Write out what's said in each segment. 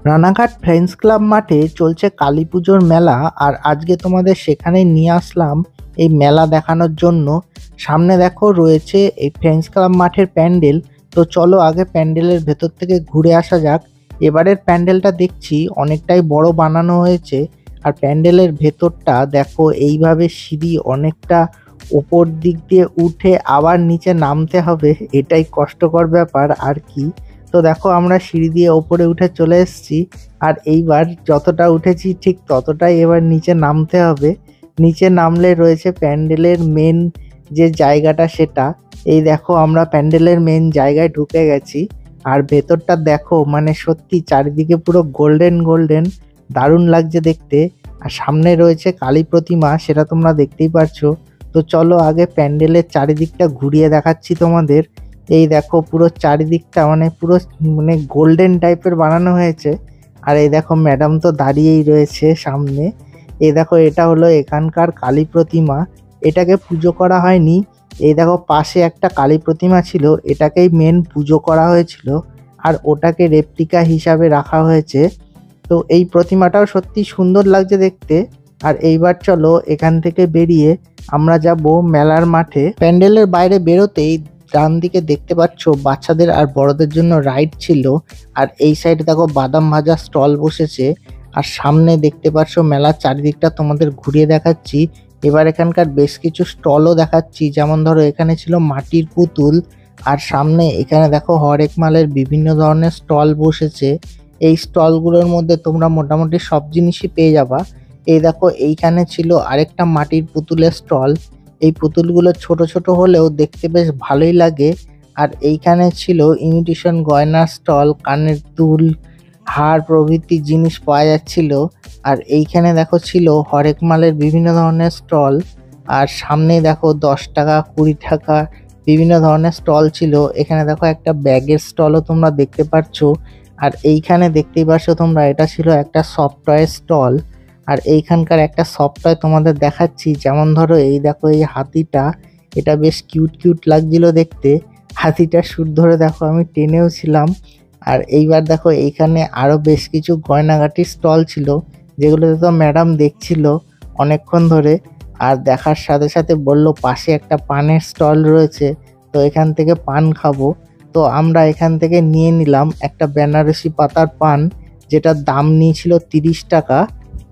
Ranaghat friends club মাঠে চলছে কালী পুজোর মেলা। আর আজকে তোমাদের সেখানে নিয়ে আসলাম এই মেলা দেখানোর জন্য। সামনে দেখো রয়েছে এই ফ্রেন্ডস ক্লাব মাঠের প্যান্ডেল। তো চলো আগে প্যান্ডেলের ভেতর থেকে ঘুরে আসা যাক। এবারের প্যান্ডেলটা দেখছি অনেকটাই বড় বানানো হয়েছে। আর প্যান্ডেলের ভেতরটা দেখো এইভাবে সিঁড়ি অনেকটা উপর দিক দিয়ে উঠে আবার নিচে নামতে হবে, এটাই কষ্টকর ব্যাপার আর কি। তো দেখো আমরা সিঁড়ি দিয়ে ওপরে উঠে চলে এসেছি। আর এইবার যতটা উঠেছি ঠিক ততটাই এবার নিচে নামতে হবে। নিচে নামলে রয়েছে প্যান্ডেলের মেন যে জায়গাটা, সেটা এই দেখো আমরা প্যান্ডেলের মেন জায়গায় ঢুকে গেছি। আর ভেতরটা দেখো মানে সত্যি চারিদিকে পুরো গোল্ডেন গোল্ডেন, দারুণ লাগছে দেখতে। আর সামনে রয়েছে কালী প্রতিমা, সেটা তোমরা দেখতেই পারছো। তো চলো আগে প্যান্ডেলের চারিদিকটা ঘুরিয়ে দেখাচ্ছি তোমাদের। এই দেখো পুরো চারিদিকটা পুরো গোল্ডেন টাইপের বানানো হয়েছে। আর এই দেখো ম্যাডাম তো দাঁড়িয়েই রয়েছে সামনে। এই দেখো এটা হলো এখানকার কালী প্রতিমা, এটাকে পুজো করা হয়নি। এই দেখো পাশে একটা কালী প্রতিমা ছিল, এটাকেই মেন পুজো করা হয়েছিল। আর ওটাকে রেপ্লিকা হিসাবে রাখা হয়েছে। তো এই প্রতিমাটাও সত্যি সুন্দর লাগছে দেখতে। আর এইবার চলো এখান থেকে বেরিয়ে আমরা যাব মেলার মাঠে। প্যান্ডেলের বাইরে বেরোতেই ডান দিকে দেখতে পাচ্ছ বাচ্চাদের আর বড়দের জন্য রাইড ছিল। আর এই সাইডে দেখো বাদাম ভাজা স্টল বসেছে। আর সামনে দেখতে পাচ্ছ মেলার চারিদিকটা তোমাদের ঘুরিয়ে দেখাচ্ছি। এবার এখানকার বেশ কিছু স্টলও দেখাচ্ছি, যেমন ধরো এখানে ছিল মাটির পুতুল। আর সামনে এখানে দেখো হরেক মালের বিভিন্ন ধরনের স্টল বসেছে। এই স্টলগুলোর মধ্যে তোমরা মোটামুটি সব জিনিসই পেয়ে যাবা। এই দেখো এইখানে ছিল আরেকটা মাটির পুতুলের স্টল। এই পুতুলগুলো ছোট ছোট হলেও দেখতে বেশ ভালোই লাগে। আর এইখানে ছিল ইমিটেশন গয়নার স্টল, কানের দুল, হার প্রভৃতি জিনিস পাওয়া যাচ্ছিল। আর এইখানে দেখো ছিল হরেক মালের বিভিন্ন ধরনের স্টল। আর সামনে দেখো 10 টাকা 20 টাকা বিভিন্ন ধরনের স্টল ছিল। এখানে দেখো একটা ব্যাগের স্টলও তোমরা দেখতে পাচ্ছ। আর এইখানে দেখতেই পাচ্ছ তোমরা এটা ছিল একটা সফট টয়ের স্টল। আর এইখানকার একটা সফট টয় তোমাদের দেখাচ্ছি, যেমন ধরো এই দেখো এই হাতিটা, এটা বেশ কিউট কিউট লাগছিল দেখতে। হাতিটার সুর ধরে দেখো আমি টেনেও ছিলাম। আর এইবার দেখো এইখানে আরো বেশ কিছু গয়নাগাটির স্টল ছিল, যেগুলোতে তো ম্যাডাম দেখছিল অনেকক্ষণ ধরে। আর দেখার সাথে সাথে বলল পাশে একটা পানের স্টল রয়েছে, তো এখান থেকে পান খাবো। তো আমরা এখান থেকে নিয়ে নিলাম একটা বেনারসি পাতার পান, যেটার দাম নিয়েছিল 30 টাকা।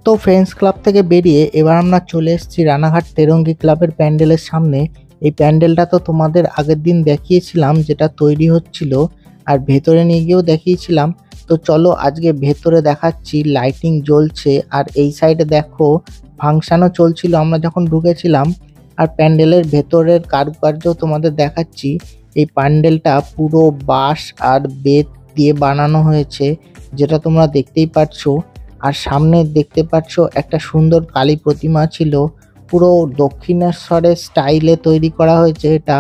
তো ফ্রেন্ডস ক্লাব থেকে বেরিয়ে এবার আমরা চলে এসেছি রানাঘাট তেরঙ্গি ক্লাবের প্যান্ডেলের সামনে। এই প্যান্ডেলটা তো তোমাদের আগের দিন দেখিয়েছিলাম, যেটা তৈরি হচ্ছিল। আর ভেতরে নিয়ে গিয়েও দেখিয়েছিলাম। তো চলো আজকে ভেতরে দেখাচ্ছি, লাইটিং জ্বলছে। আর এই সাইডে দেখো ফাংশনও চলছিল আমরা যখন ঢুকেছিলাম। আর প্যান্ডেলের ভেতরের কারুকার্য তোমাদের দেখাচ্ছি। এই প্যান্ডেলটা পুরো বাঁশ আর বেত দিয়ে বানানো হয়েছে, যেটা তোমরা দেখতেই পাচ্ছ। আর সামনে দেখতে পাচ্ছ একটা সুন্দর কালী প্রতিমা ছিল, পুরো দক্ষিণেশ্বরের স্টাইলে তৈরি করা হয়েছে এটা।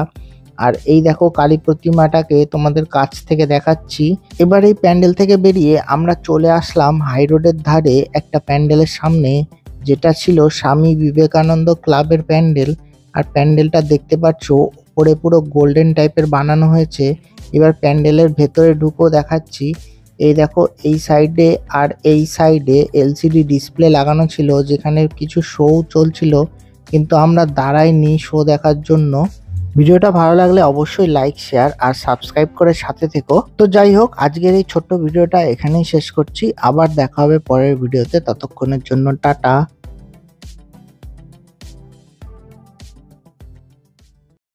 আর এই দেখো কালী প্রতিমাটাকে তোমাদের কাছ থেকে দেখাচ্ছি। এবার এই প্যান্ডেল থেকে বেরিয়ে আমরা চলে আসলাম হাই রোডের ধারে একটা প্যান্ডেলের সামনে, যেটা ছিল স্বামী বিবেকানন্দ ক্লাবের প্যান্ডেল। আর প্যান্ডেলটা দেখতে পাচ্ছ উপরে পুরো গোল্ডেন টাইপের বানানো হয়েছে। এবার প্যান্ডেলের ভেতরে ঢুকো দেখাচ্ছি। এই দেখো এই সাইডে আর এই সাইডে এলসিডি ডিসপ্লে লাগানো ছিল, যেখানে কিছু শো চলছিল, কিন্তু আমরা দাঁড়াইনি শো দেখার জন্য। ভিডিওটা ভালো লাগলে অবশ্যই লাইক শেয়ার আর সাবস্ক্রাইব করে সাথে থেকো। তো যাই হোক, আজকের এই ছোট্ট ভিডিওটা এখানেই শেষ করছি। আবার দেখা হবে পরের ভিডিওতে, ততক্ষণের জন্য টাটা।